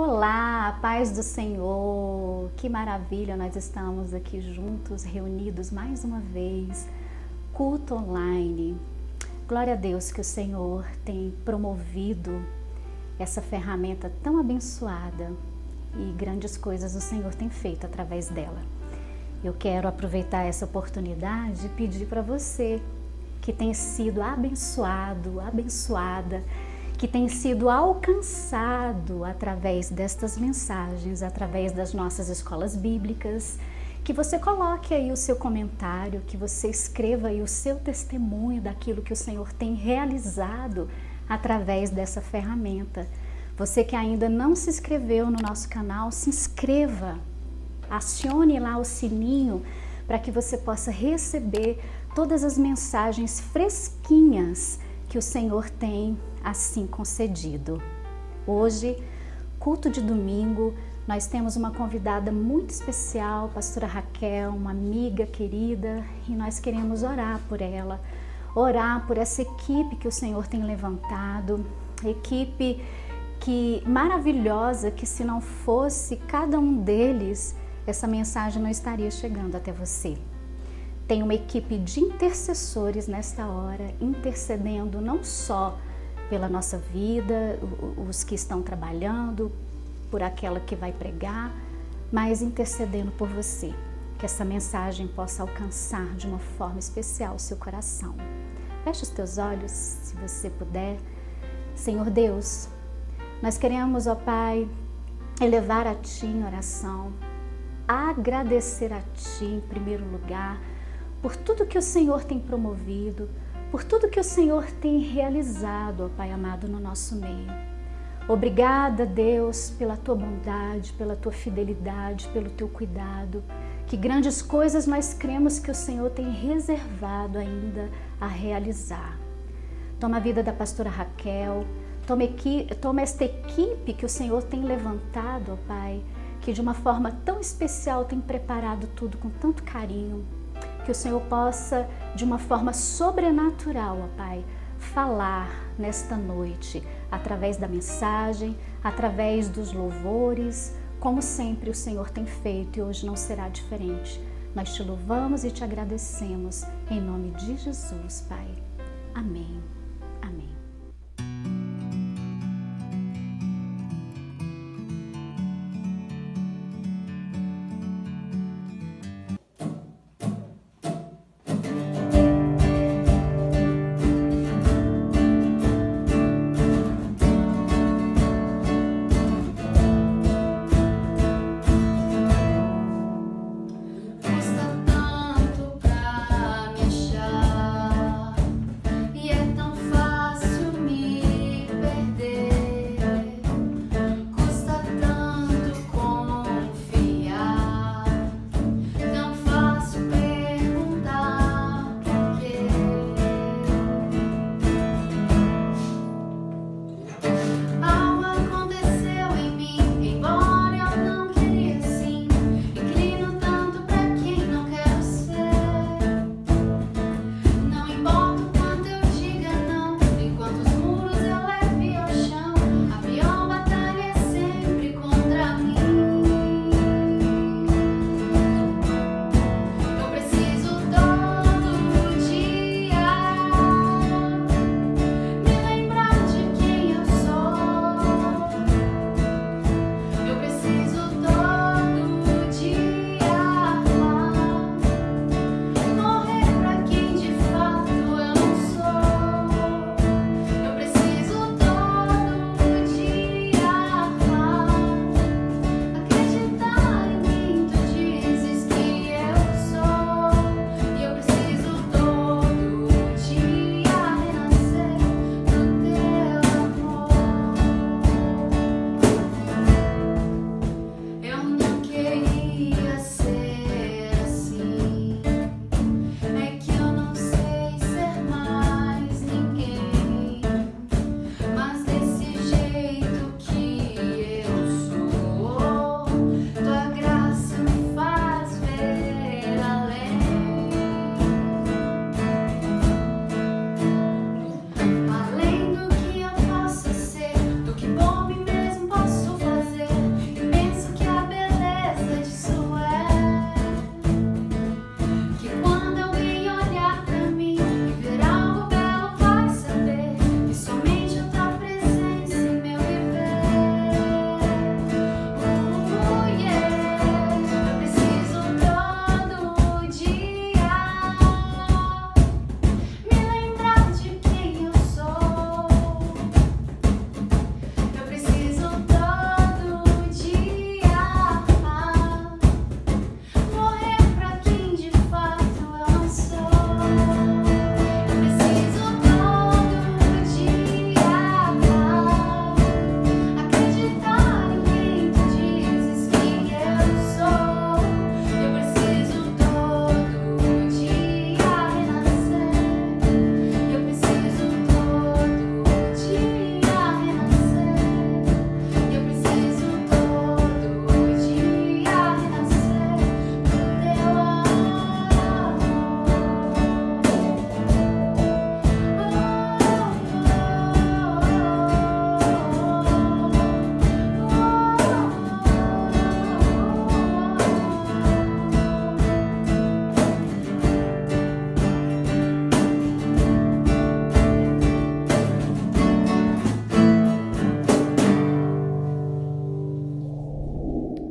Olá, paz do Senhor, que maravilha, nós estamos aqui juntos, reunidos mais uma vez, culto online. Glória a Deus que o Senhor tem promovido essa ferramenta tão abençoada e grandes coisas o Senhor tem feito através dela. Eu quero aproveitar essa oportunidade e pedir para você que tem sido abençoado, abençoada, que tem sido alcançado através destas mensagens, através das nossas escolas bíblicas, que você coloque aí o seu comentário, que você escreva aí o seu testemunho daquilo que o Senhor tem realizado através dessa ferramenta. Você que ainda não se inscreveu no nosso canal, se inscreva, acione lá o sininho para que você possa receber todas as mensagens fresquinhas que o Senhor tem assim concedido. Hoje, culto de domingo, nós temos uma convidada muito especial, pastora Raquel, uma amiga querida, e nós queremos orar por ela, orar por essa equipe que o Senhor tem levantado, equipe que maravilhosa, que se não fosse cada um deles, essa mensagem não estaria chegando até você. Tem uma equipe de intercessores nesta hora, intercedendo não só pela nossa vida, os que estão trabalhando, por aquela que vai pregar, mas intercedendo por você, que essa mensagem possa alcançar de uma forma especial o seu coração. Feche os teus olhos, se você puder. Senhor Deus, nós queremos, ó Pai, elevar a Ti em oração, agradecer a Ti em primeiro lugar, por tudo que o Senhor tem promovido, por tudo que o Senhor tem realizado, ó Pai amado, no nosso meio. Obrigada, Deus, pela Tua bondade, pela Tua fidelidade, pelo Teu cuidado. Que grandes coisas nós cremos que o Senhor tem reservado ainda a realizar. Toma a vida da pastora Raquel, toma esta equipe que o Senhor tem levantado, ó Pai, que de uma forma tão especial tem preparado tudo com tanto carinho. Que o Senhor possa, de uma forma sobrenatural, ó Pai, falar nesta noite, através da mensagem, através dos louvores, como sempre o Senhor tem feito e hoje não será diferente. Nós te louvamos e te agradecemos, em nome de Jesus, Pai. Amém. Amém. Custa tanto pra me achar, e é tão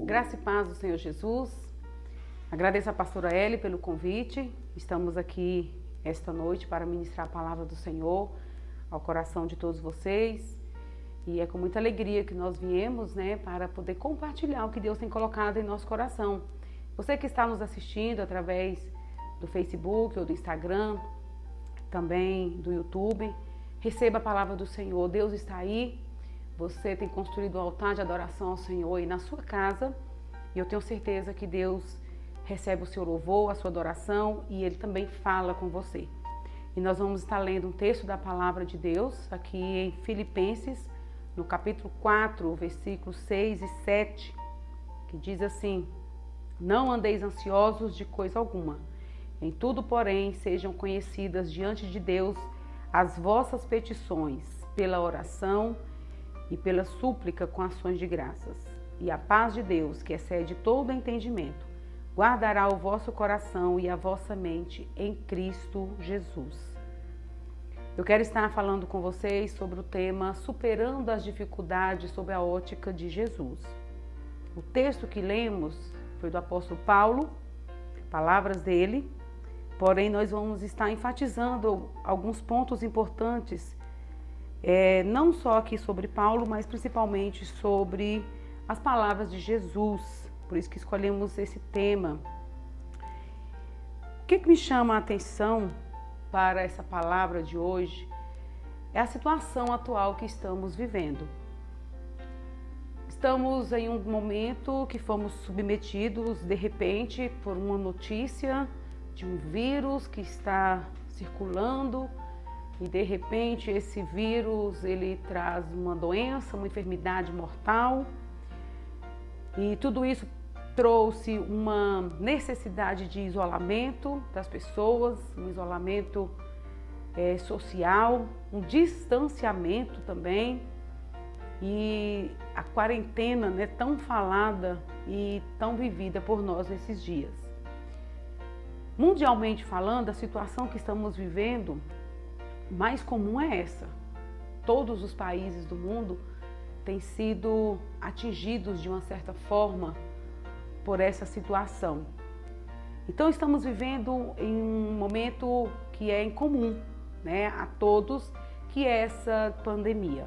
Graça e paz do Senhor Jesus. Agradeço a pastora Eli pelo convite. Estamos aqui esta noite para ministrar a palavra do Senhor ao coração de todos vocês. E é com muita alegria que nós viemos, para poder compartilhar o que Deus tem colocado em nosso coração. Você que está nos assistindo através do Facebook ou do Instagram, também do YouTube, receba a palavra do Senhor. Deus está aí. Você tem construído um altar de adoração ao Senhor aí na sua casa. E eu tenho certeza que Deus recebe o seu louvor, a sua adoração, e Ele também fala com você. E nós vamos estar lendo um texto da palavra de Deus aqui em Filipenses, no capítulo 4, versículos 6 e 7, que diz assim: Não andeis ansiosos de coisa alguma. Em tudo, porém, sejam conhecidas diante de Deus as vossas petições, pela oração e pela súplica com ações de graças. E a paz de Deus, que excede todo entendimento, guardará o vosso coração e a vossa mente em Cristo Jesus. Eu quero estar falando com vocês sobre o tema Superando as dificuldades sob a ótica de Jesus. O texto que lemos foi do apóstolo Paulo, palavras dele, porém nós vamos estar enfatizando alguns pontos importantes, não só aqui sobre Paulo, mas principalmente sobre as palavras de Jesus. Por isso que escolhemos esse tema. O que me chama a atenção para essa palavra de hoje é a situação atual que estamos vivendo. Estamos em um momento que fomos submetidos de repente por uma notícia de um vírus que está circulando. E de repente esse vírus ele traz uma doença, uma enfermidade mortal. E tudo isso trouxe uma necessidade de isolamento das pessoas, um isolamento social, um distanciamento também. E a quarentena tão falada e tão vivida por nós nesses dias. Mundialmente falando, a situação que estamos vivendo mais comum é essa. Todos os países do mundo têm sido atingidos de uma certa forma por essa situação. Então estamos vivendo em um momento que é incomum, a todos, que é essa pandemia.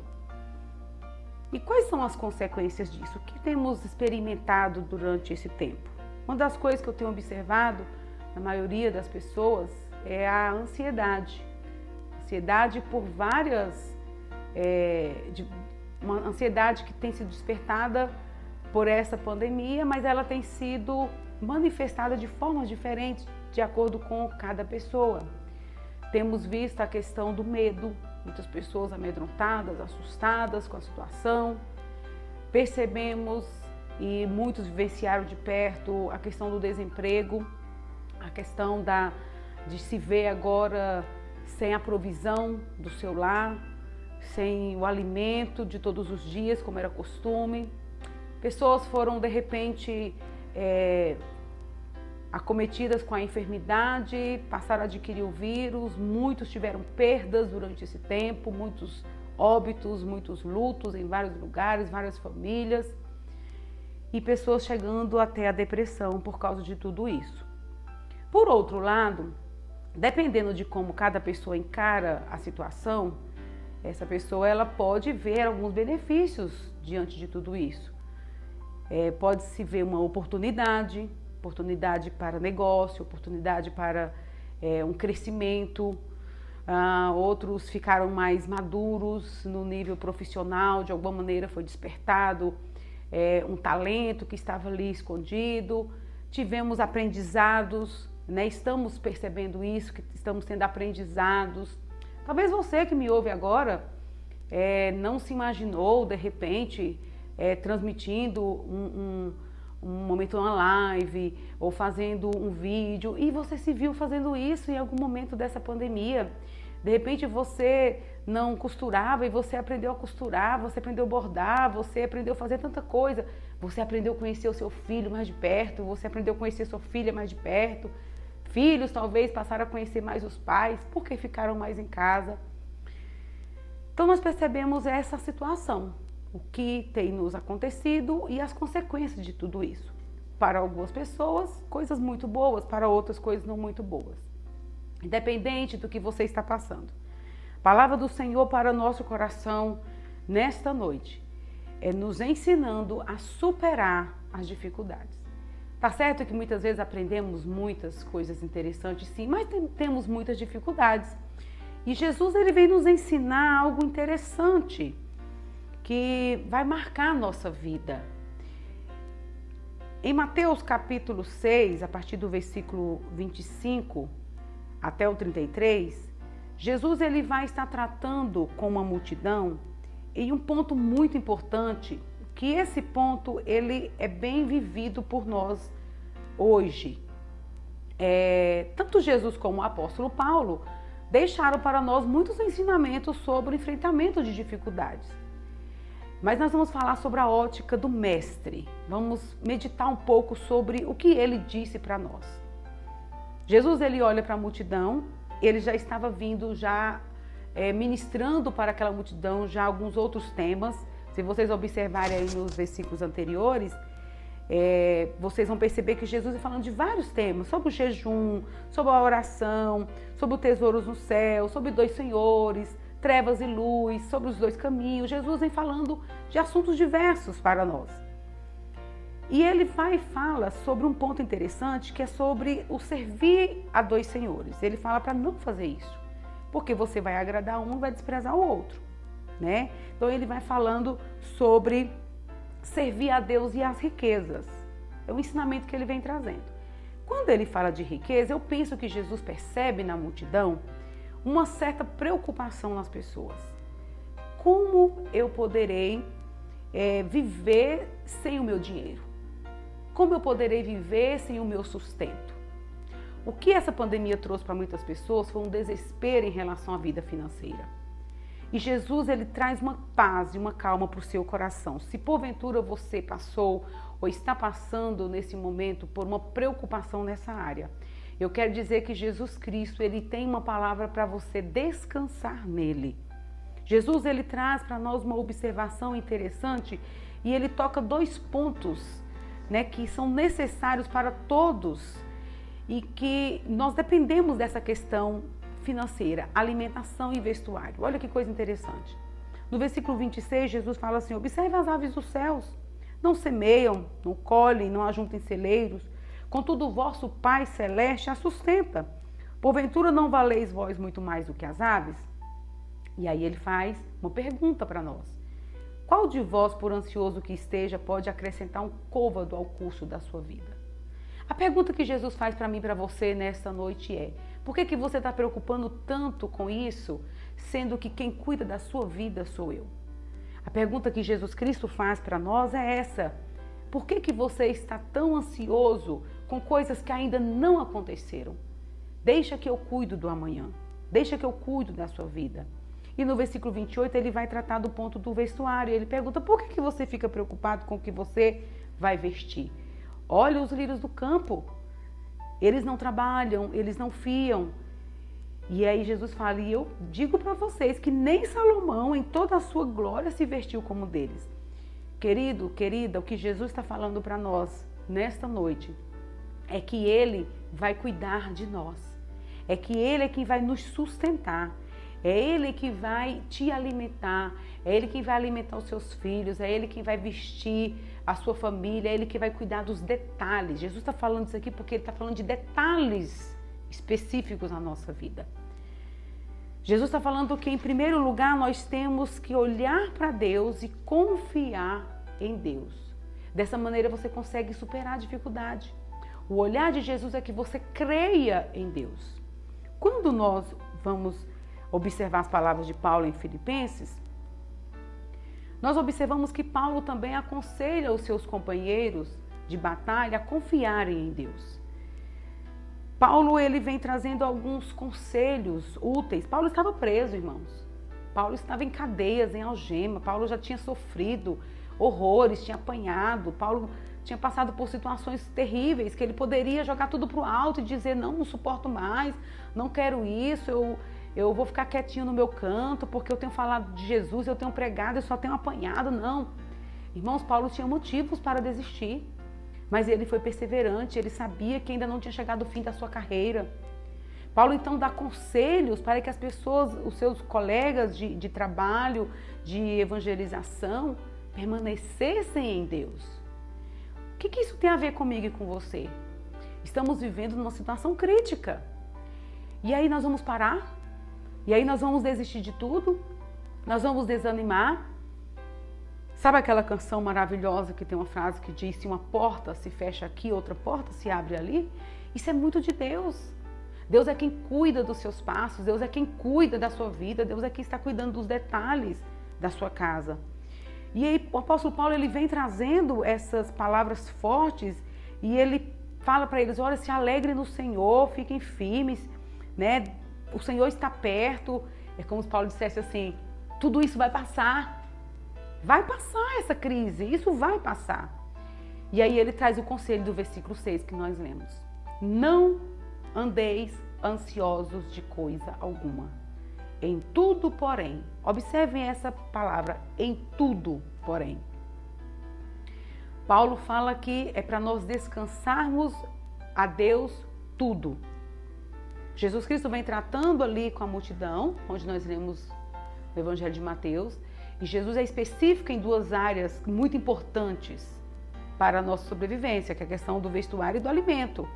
E quais são as consequências disso? O que temos experimentado durante esse tempo? Uma das coisas que eu tenho observado na maioria das pessoas é a ansiedade. Ansiedade por uma ansiedade que tem sido despertada por essa pandemia, mas ela tem sido manifestada de formas diferentes de acordo com cada pessoa. Temos visto a questão do medo, muitas pessoas amedrontadas, assustadas com a situação. Percebemos, e muitos vivenciaram de perto, a questão do desemprego, a questão de se ver agora sem a provisão do seu lar, sem o alimento de todos os dias, como era costume. Pessoas foram, de repente, acometidas com a enfermidade, passaram a adquirir o vírus, muitos tiveram perdas durante esse tempo, muitos óbitos, muitos lutos em vários lugares, várias famílias, e pessoas chegando até a depressão por causa de tudo isso. Por outro lado, dependendo de como cada pessoa encara a situação, essa pessoa ela pode ver alguns benefícios diante de tudo isso. Pode-se ver uma oportunidade para negócio, oportunidade para um crescimento. Outros ficaram mais maduros no nível profissional, de alguma maneira foi despertado um talento que estava ali escondido. Tivemos aprendizados, estamos percebendo isso, que estamos tendo aprendizados. Talvez você que me ouve agora não se imaginou, de repente, transmitindo um momento, uma live, ou fazendo um vídeo, e você se viu fazendo isso em algum momento dessa pandemia. De repente você não costurava e você aprendeu a costurar, você aprendeu a bordar, você aprendeu a fazer tanta coisa. Você aprendeu a conhecer o seu filho mais de perto, você aprendeu a conhecer sua filha mais de perto. Filhos talvez passaram a conhecer mais os pais, porque ficaram mais em casa. Então nós percebemos essa situação. o que tem nos acontecido e as consequências de tudo isso. Para algumas pessoas, coisas muito boas, para outras, coisas não muito boas. Independente do que você está passando. A palavra do Senhor para o nosso coração nesta noite é nos ensinando a superar as dificuldades. Tá certo que muitas vezes aprendemos muitas coisas interessantes, sim, mas temos muitas dificuldades. E Jesus, ele vem nos ensinar algo interessante que vai marcar a nossa vida. Em Mateus capítulo 6, a partir do versículo 25 até o 33, Jesus, ele vai estar tratando com uma multidão em um ponto muito importante, que esse ponto ele é bem vivido por nós hoje. Tanto Jesus como o apóstolo Paulo deixaram para nós muitos ensinamentos sobre o enfrentamento de dificuldades. Mas nós vamos falar sobre a ótica do mestre. Vamos meditar um pouco sobre o que ele disse para nós. Jesus, ele olha para a multidão, ele já estava vindo, ministrando para aquela multidão já alguns outros temas. Se vocês observarem aí nos versículos anteriores, vocês vão perceber que Jesus está falando de vários temas, sobre o jejum, sobre a oração, sobre o tesouros no céu, sobre 2 senhores, trevas e luz, sobre os 2 caminhos. Jesus vem falando de assuntos diversos para nós. E ele fala sobre um ponto interessante, que é sobre o servir a 2 senhores. Ele fala para não fazer isso, porque você vai agradar um e vai desprezar o outro, né? Então ele vai falando sobre servir a Deus e as riquezas. É o ensinamento que ele vem trazendo. Quando ele fala de riqueza, eu penso que Jesus percebe na multidão uma certa preocupação nas pessoas. Como eu poderei viver sem o meu dinheiro? Como eu poderei viver sem o meu sustento? O que essa pandemia trouxe para muitas pessoas foi um desespero em relação à vida financeira. E Jesus, ele traz uma paz e uma calma para o seu coração. Se porventura você passou ou está passando nesse momento por uma preocupação nessa área, eu quero dizer que Jesus Cristo, ele tem uma palavra para você descansar nele. Jesus, ele traz para nós uma observação interessante e ele toca 2 pontos, né, que são necessários para todos e que nós dependemos dessa questão financeira, alimentação e vestuário. Olha que coisa interessante. No versículo 26, Jesus fala assim: observe as aves dos céus, não semeiam, não colhem, não ajuntem celeiros, contudo o vosso Pai Celeste a sustenta. Porventura não valeis vós muito mais do que as aves? E aí ele faz uma pergunta para nós. Qual de vós, por ansioso que esteja, pode acrescentar um côvado ao curso da sua vida? A pergunta que Jesus faz para mim e para você nesta noite é: por que você está preocupando tanto com isso, sendo que quem cuida da sua vida sou eu? A pergunta que Jesus Cristo faz para nós é essa: por que você está tão ansioso com coisas que ainda não aconteceram? Deixa que eu cuido do amanhã, deixa que eu cuido da sua vida. E no versículo 28 ele vai tratar do ponto do vestuário. Ele pergunta: por que você fica preocupado com o que você vai vestir? Olha os lírios do campo, eles não trabalham, eles não fiam. E aí Jesus fala: e eu digo para vocês que nem Salomão em toda a sua glória se vestiu como deles. Querido, querida, o que Jesus está falando para nós nesta noite é que ele vai cuidar de nós, é que ele é quem vai nos sustentar. É ele que vai te alimentar, é ele quem vai alimentar os seus filhos, é ele quem vai vestir a sua família, é ele que vai cuidar dos detalhes. Jesus está falando isso aqui porque ele está falando de detalhes específicos na nossa vida. Jesus está falando que, em primeiro lugar, nós temos que olhar para Deus e confiar em Deus. Dessa maneira você consegue superar a dificuldade. O olhar de Jesus é que você creia em Deus. Quando nós vamos observar as palavras de Paulo em Filipenses, nós observamos que Paulo também aconselha os seus companheiros de batalha a confiarem em Deus. Paulo, ele vem trazendo alguns conselhos úteis. Paulo estava preso, irmãos. Paulo estava em cadeias, em algema. Paulo já tinha sofrido horrores, tinha apanhado. Paulo tinha passado por situações terríveis, que ele poderia jogar tudo para o alto e dizer: não suporto mais, não quero isso, eu vou ficar quietinho no meu canto porque eu tenho falado de Jesus, eu tenho pregado, eu só tenho apanhado. Não. Irmãos, Paulo tinha motivos para desistir, mas ele foi perseverante, ele sabia que ainda não tinha chegado o fim da sua carreira. Paulo então dá conselhos para que as pessoas, os seus colegas de trabalho, de evangelização, permanecessem em Deus. O que isso tem a ver comigo e com você? Estamos vivendo numa situação crítica. E aí nós vamos parar? E aí nós vamos desistir de tudo? Nós vamos desanimar? Sabe aquela canção maravilhosa que tem uma frase que diz: se uma porta se fecha aqui, outra porta se abre ali? Isso é muito de Deus. Deus é quem cuida dos seus passos, Deus é quem cuida da sua vida, Deus é quem está cuidando dos detalhes da sua casa. E aí o apóstolo Paulo, ele vem trazendo essas palavras fortes e ele fala para eles: olha, se alegrem no Senhor, fiquem firmes, né? O Senhor está perto. É como se Paulo dissesse assim: tudo isso vai passar. Vai passar essa crise, isso vai passar. E aí ele traz o conselho do versículo 6 que nós lemos: não andeis ansiosos de coisa alguma. Em tudo, porém. Observem essa palavra, em tudo, porém. Paulo fala que é para nós descansarmos a Deus tudo. Jesus Cristo vem tratando ali com a multidão, onde nós lemos o Evangelho de Mateus, e Jesus é específico em duas áreas muito importantes para a nossa sobrevivência, que é a questão do vestuário e do alimento.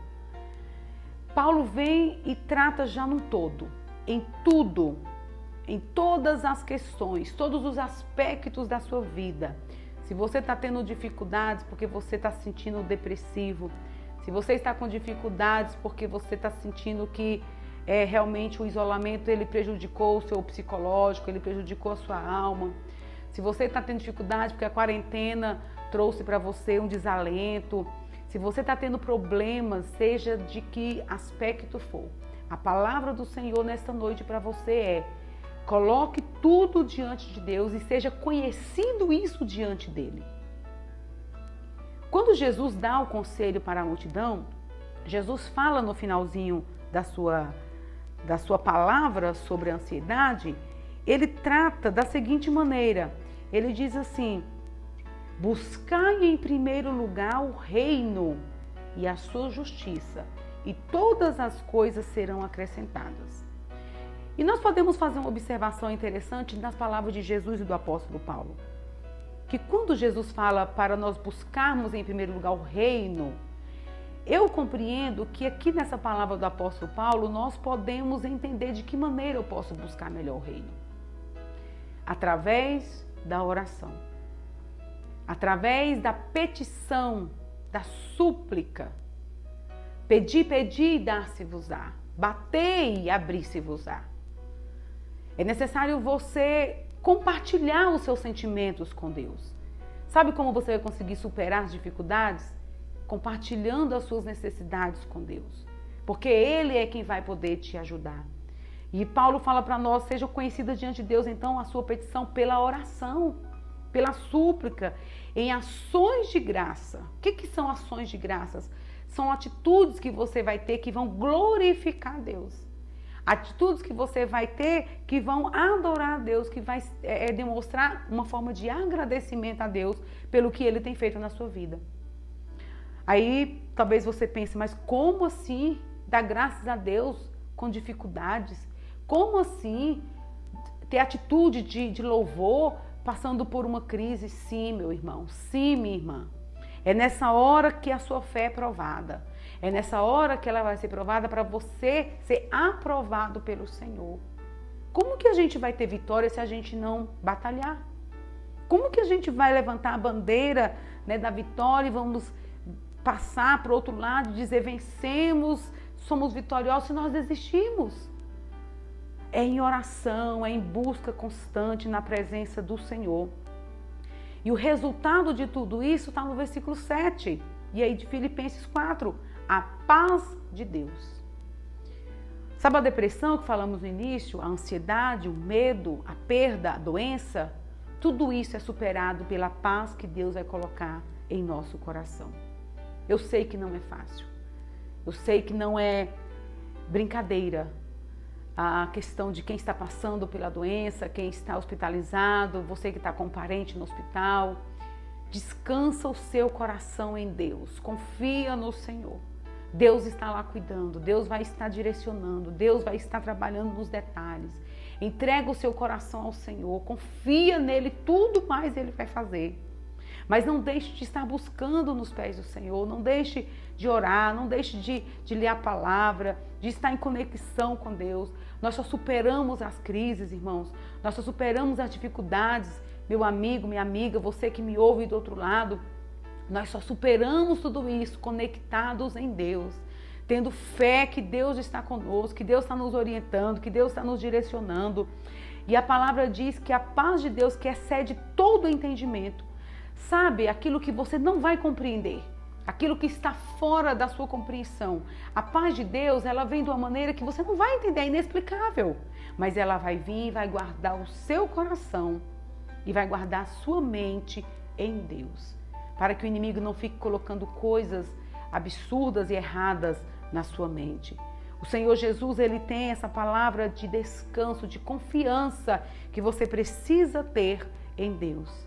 Paulo vem e trata já num todo, em tudo, em todas as questões, todos os aspectos da sua vida. Se você está tendo dificuldades porque você está se sentindo depressivo, se você está com dificuldades porque você está sentindo que realmente o isolamento ele prejudicou o seu psicológico, ele prejudicou a sua alma. Se você está tendo dificuldade porque a quarentena trouxe para você um desalento, se você está tendo problemas, seja de que aspecto for, a palavra do Senhor nesta noite para você é: coloque tudo diante de Deus e seja conhecido isso diante dele. Quando Jesus dá o conselho para a multidão, Jesus fala no finalzinho da sua palavra sobre a ansiedade, ele trata da seguinte maneira: ele diz assim: buscai em primeiro lugar o reino e a sua justiça, e todas as coisas serão acrescentadas. E nós podemos fazer uma observação interessante nas palavras de Jesus e do apóstolo Paulo, que quando Jesus fala para nós buscarmos em primeiro lugar o reino, eu compreendo que aqui nessa palavra do apóstolo Paulo nós podemos entender de que maneira eu posso buscar melhor o reino. Através da oração, através da petição, da súplica. Pedi, pedi e dar-se-vos-á. Batei e abrir-se-vos-á. É necessário você compartilhar os seus sentimentos com Deus. Sabe como você vai conseguir superar as dificuldades? Compartilhando as suas necessidades com Deus. Porque Ele é quem vai poder te ajudar. E Paulo fala para nós: seja conhecida diante de Deus, então, a sua petição pela oração, pela súplica, em ações de graça. O que são ações de graças? São atitudes que você vai ter que vão glorificar a Deus. Atitudes que você vai ter que vão adorar a Deus, que vai demonstrar uma forma de agradecimento a Deus pelo que Ele tem feito na sua vida. Aí talvez você pense: mas como assim dar graças a Deus com dificuldades? Como assim ter atitude de louvor passando por uma crise? Sim, meu irmão, sim, minha irmã. É nessa hora que a sua fé é provada. É nessa hora que ela vai ser provada para você ser aprovado pelo Senhor. Como que a gente vai ter vitória se a gente não batalhar? Como que a gente vai levantar a bandeira, né, da vitória e vamos passar para o outro lado e dizer: vencemos, somos vitoriosos, se nós desistimos? É em oração, é em busca constante na presença do Senhor. E o resultado de tudo isso está no versículo 7, e aí de Filipenses 4, a paz de Deus. Sabe a depressão que falamos no início, a ansiedade, o medo, a perda, a doença? Tudo isso é superado pela paz que Deus vai colocar em nosso coração. Eu sei que não é fácil, eu sei que não é brincadeira. a questão de quem está passando pela doença, quem está hospitalizado, você que está com um parente no hospital. Descansa o seu coração em Deus, confia no Senhor. Deus está lá cuidando, Deus vai estar direcionando, Deus vai estar trabalhando nos detalhes. Entrega o seu coração ao Senhor, confia nele, tudo mais ele vai fazer. Mas não deixe de estar buscando nos pés do Senhor, não deixe de orar, não deixe de ler a palavra, de estar em conexão com Deus. Nós só superamos as crises, irmãos, nós só superamos as dificuldades, meu amigo, minha amiga, você que me ouve do outro lado, nós só superamos tudo isso conectados em Deus, tendo fé que Deus está conosco, que Deus está nos orientando, que Deus está nos direcionando. E a palavra diz que a paz de Deus, que excede todo entendimento, sabe, aquilo que você não vai compreender, aquilo que está fora da sua compreensão. A paz de Deus, ela vem de uma maneira que você não vai entender, é inexplicável. Mas ela vai vir e vai guardar o seu coração e vai guardar a sua mente em Deus, para que o inimigo não fique colocando coisas absurdas e erradas na sua mente. O Senhor Jesus, ele tem essa palavra de descanso, de confiança que você precisa ter em Deus.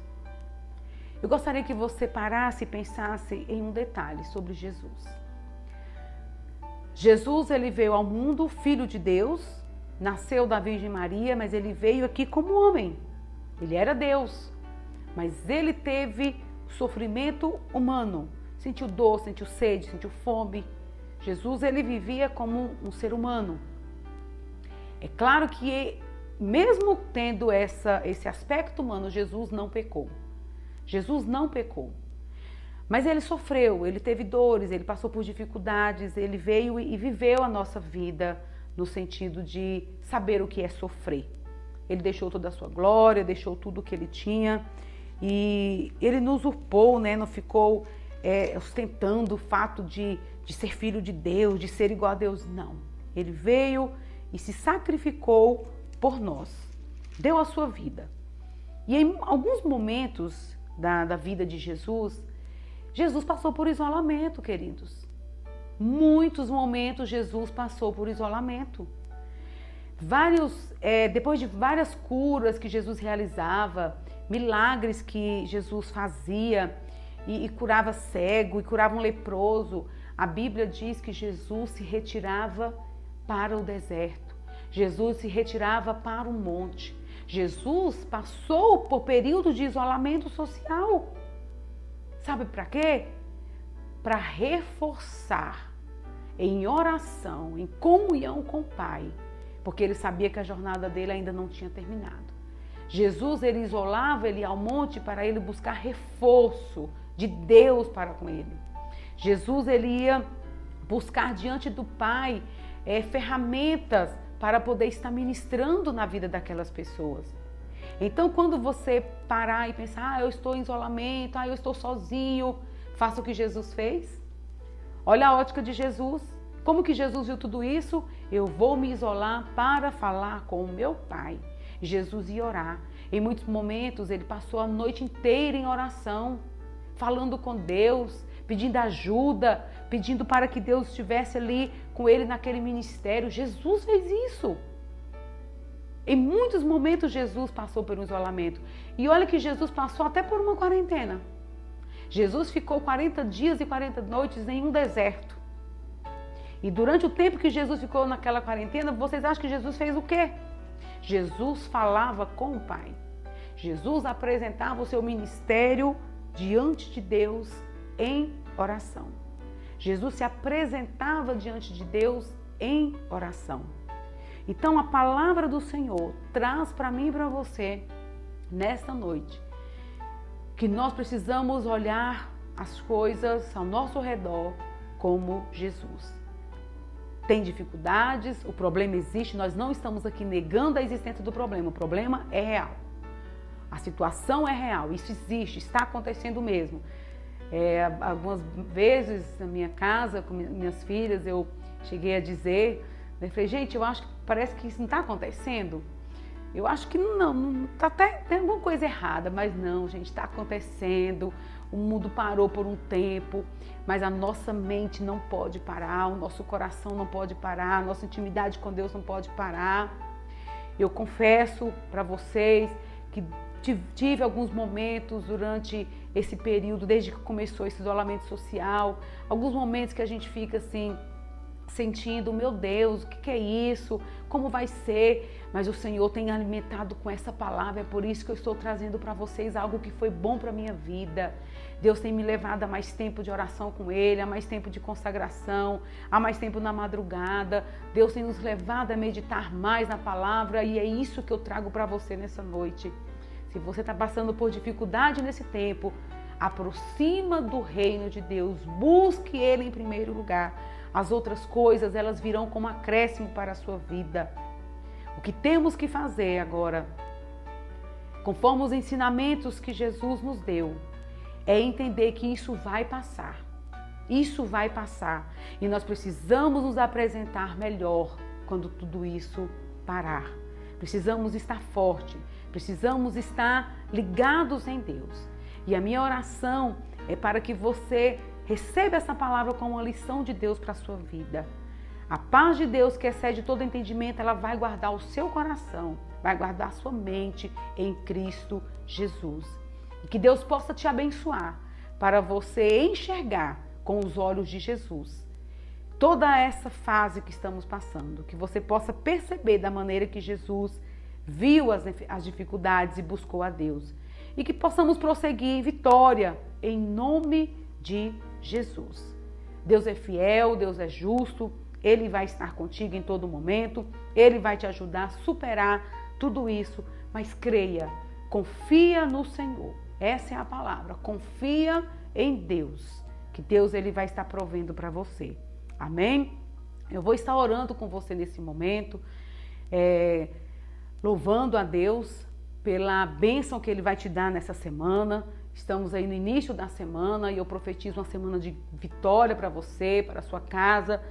Eu gostaria que você parasse e pensasse em um detalhe sobre Jesus. Jesus, ele veio ao mundo, filho de Deus, nasceu da Virgem Maria, mas ele veio aqui como homem. Ele era Deus, mas ele teve sofrimento humano, sentiu dor, sentiu sede, sentiu fome. Jesus, ele vivia como um ser humano. É claro que mesmo tendo esse aspecto humano, Jesus não pecou. Jesus não pecou. Mas ele sofreu, ele teve dores, ele passou por dificuldades, ele veio e viveu a nossa vida no sentido de saber o que é sofrer. Ele deixou toda a sua glória, deixou tudo o que ele tinha e ele não usurpou, né? Não ficou ostentando o fato de ser filho de Deus, de ser igual a Deus. Não. Ele veio e se sacrificou por nós. Deu a sua vida. E em alguns momentos da vida de Jesus, Jesus passou por isolamento, queridos. Muitos momentos Jesus passou por isolamento. Depois de várias curas que Jesus realizava, milagres que Jesus fazia e curava cego e curava um leproso, a Bíblia diz que Jesus se retirava para o deserto. Jesus se retirava para um monte. Jesus passou por período de isolamento social. Sabe para quê? Para reforçar em oração, em comunhão com o Pai, porque ele sabia que a jornada dele ainda não tinha terminado. Jesus, ele isolava, ele ia ao monte para ele buscar reforço de Deus para com ele. Jesus, ele ia buscar diante do Pai ferramentas para poder estar ministrando na vida daquelas pessoas. Então, quando você parar e pensar, eu estou em isolamento, eu estou sozinho, faça o que Jesus fez. Olha a ótica de Jesus. Como que Jesus viu tudo isso? Eu vou me isolar para falar com o meu Pai. Jesus ia orar. Em muitos momentos, ele passou a noite inteira em oração, falando com Deus, pedindo ajuda, pedindo para que Deus estivesse ali com ele naquele ministério. Jesus fez isso. Em muitos momentos Jesus passou por um isolamento. E olha que Jesus passou até por uma quarentena. Jesus ficou 40 dias e 40 noites em um deserto. E durante o tempo que Jesus ficou naquela quarentena, vocês acham que Jesus fez o quê? Jesus falava com o Pai. Jesus apresentava o seu ministério diante de Deus em oração. Jesus se apresentava diante de Deus em oração. Então a palavra do Senhor traz para mim e para você, nesta noite, que nós precisamos olhar as coisas ao nosso redor como Jesus. Tem dificuldades, o problema existe, nós não estamos aqui negando a existência do problema, o problema é real. A situação é real, isso existe, está acontecendo mesmo. Algumas vezes na minha casa, com minhas filhas, eu cheguei a dizer, eu falei, gente, eu acho que parece que isso não está acontecendo. Eu acho que não está até tem alguma coisa errada, mas não, gente, está acontecendo. o mundo parou por um tempo, mas a nossa mente não pode parar, o nosso coração não pode parar, a nossa intimidade com Deus não pode parar. Eu confesso para vocês que tive alguns momentos durante esse período, desde que começou esse isolamento social, alguns momentos que a gente fica assim, sentindo, meu Deus, o que é isso? Como vai ser? Mas o Senhor tem alimentado com essa palavra, é por isso que eu estou trazendo para vocês algo que foi bom para a minha vida. Deus tem me levado a mais tempo de oração com Ele, a mais tempo de consagração, a mais tempo na madrugada. Deus tem nos levado a meditar mais na palavra e é isso que eu trago para você nessa noite. Se você está passando por dificuldade nesse tempo, aproxima do reino de Deus, busque Ele em primeiro lugar. As outras coisas, elas virão como acréscimo para a sua vida. O que temos que fazer agora, conforme os ensinamentos que Jesus nos deu, é entender que isso vai passar. Isso vai passar. E nós precisamos nos apresentar melhor quando tudo isso parar. Precisamos estar forte, precisamos estar ligados em Deus. E a minha oração é para que você receba essa palavra como uma lição de Deus para a sua vida. A paz de Deus, que excede todo entendimento, ela vai guardar o seu coração, vai guardar a sua mente em Cristo Jesus. E que Deus possa te abençoar para você enxergar com os olhos de Jesus toda essa fase que estamos passando. Que você possa perceber da maneira que Jesus viu as dificuldades e buscou a Deus. E que possamos prosseguir em vitória em nome de Jesus. Deus é fiel, Deus é justo, Ele vai estar contigo em todo momento, Ele vai te ajudar a superar tudo isso, mas creia, confia no Senhor, essa é a palavra, confia em Deus, que Deus Ele vai estar provendo para você, amém? Eu vou estar orando com você nesse momento, louvando a Deus pela bênção que Ele vai te dar nessa semana. Estamos aí no início da semana e eu profetizo uma semana de vitória para você, para a sua casa.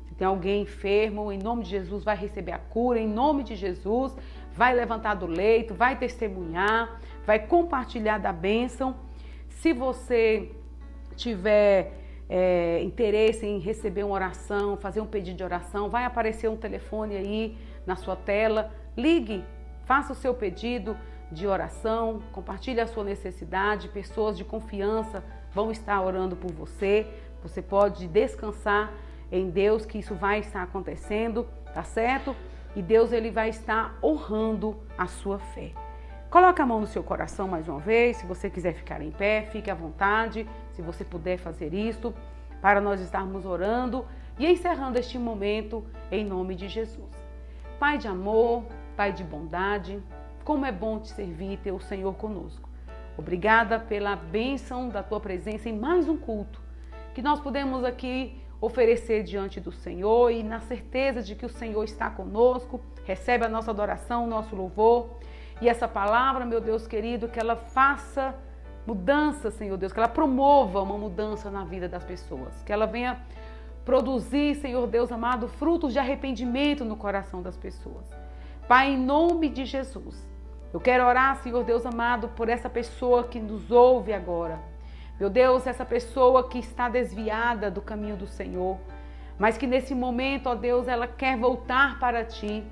Se tem alguém enfermo, em nome de Jesus vai receber a cura, em nome de Jesus vai levantar do leito, vai testemunhar, vai compartilhar da bênção. Se você tiver interesse em receber uma oração, fazer um pedido de oração, vai aparecer um telefone aí na sua tela, ligue, faça o seu pedido de oração, compartilhe a sua necessidade, pessoas de confiança vão estar orando por você, você pode descansar em Deus que isso vai estar acontecendo, tá certo? E Deus Ele vai estar honrando a sua fé. Coloque a mão no seu coração mais uma vez, se você quiser ficar em pé, fique à vontade, se você puder fazer isto, para nós estarmos orando e encerrando este momento em nome de Jesus. Pai de amor, Pai de bondade, como é bom te servir e ter o Senhor conosco. Obrigada pela bênção da tua presença em mais um culto que nós podemos aqui oferecer diante do Senhor e na certeza de que o Senhor está conosco, recebe a nossa adoração, o nosso louvor. E essa palavra, meu Deus querido, que ela faça mudança, Senhor Deus, que ela promova uma mudança na vida das pessoas, que ela venha produzir, Senhor Deus amado, frutos de arrependimento no coração das pessoas. Pai, em nome de Jesus, eu quero orar, Senhor Deus amado, por essa pessoa que nos ouve agora. Meu Deus, essa pessoa que está desviada do caminho do Senhor, mas que nesse momento, ó Deus, ela quer voltar para Ti.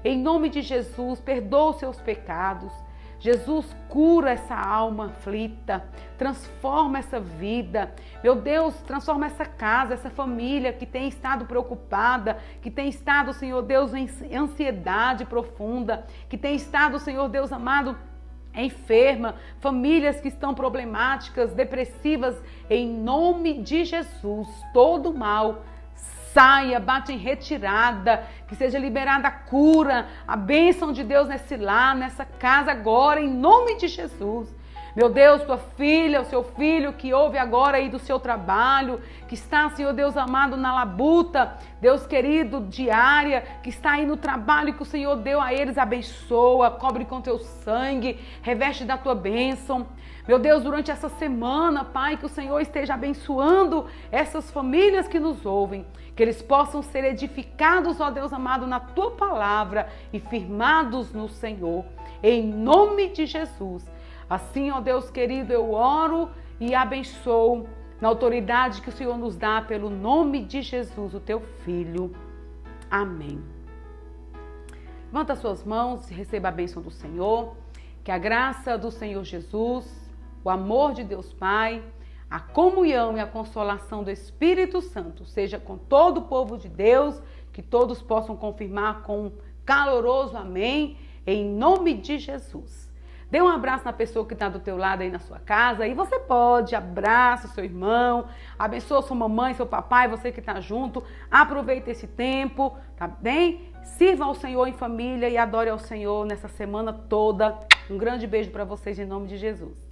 Em nome de Jesus, perdoa os seus pecados. Jesus, cura essa alma aflita, transforma essa vida. Meu Deus, transforma essa casa, essa família que tem estado preocupada, que tem estado, Senhor Deus, em ansiedade profunda, que tem estado, Senhor Deus amado, enferma, famílias que estão problemáticas, depressivas. Em nome de Jesus, todo mal saia, bate em retirada, que seja liberada a cura, a bênção de Deus nesse lar, nessa casa agora, em nome de Jesus. Meu Deus, tua filha, o seu filho que ouve agora aí do seu trabalho, que está, Senhor Deus amado, na labuta, Deus querido, diária, que está aí no trabalho que o Senhor deu a eles, abençoa, cobre com teu sangue, reveste da tua bênção. Meu Deus, durante essa semana, Pai, que o Senhor esteja abençoando essas famílias que nos ouvem, que eles possam ser edificados, ó Deus amado, na Tua palavra e firmados no Senhor, em nome de Jesus. Assim, ó Deus querido, eu oro e abençoo na autoridade que o Senhor nos dá pelo nome de Jesus, o teu Filho. Amém. Levanta suas mãos e receba a bênção do Senhor. Que a graça do Senhor Jesus, o amor de Deus Pai, a comunhão e a consolação do Espírito Santo seja com todo o povo de Deus, que todos possam confirmar com um caloroso amém, em nome de Jesus. Dê um abraço na pessoa que está do teu lado aí na sua casa, e você pode, abraça o seu irmão, abençoa sua mamãe, seu papai, você que está junto, aproveita esse tempo, tá bem? Sirva ao Senhor em família e adore ao Senhor nessa semana toda. Um grande beijo para vocês em nome de Jesus.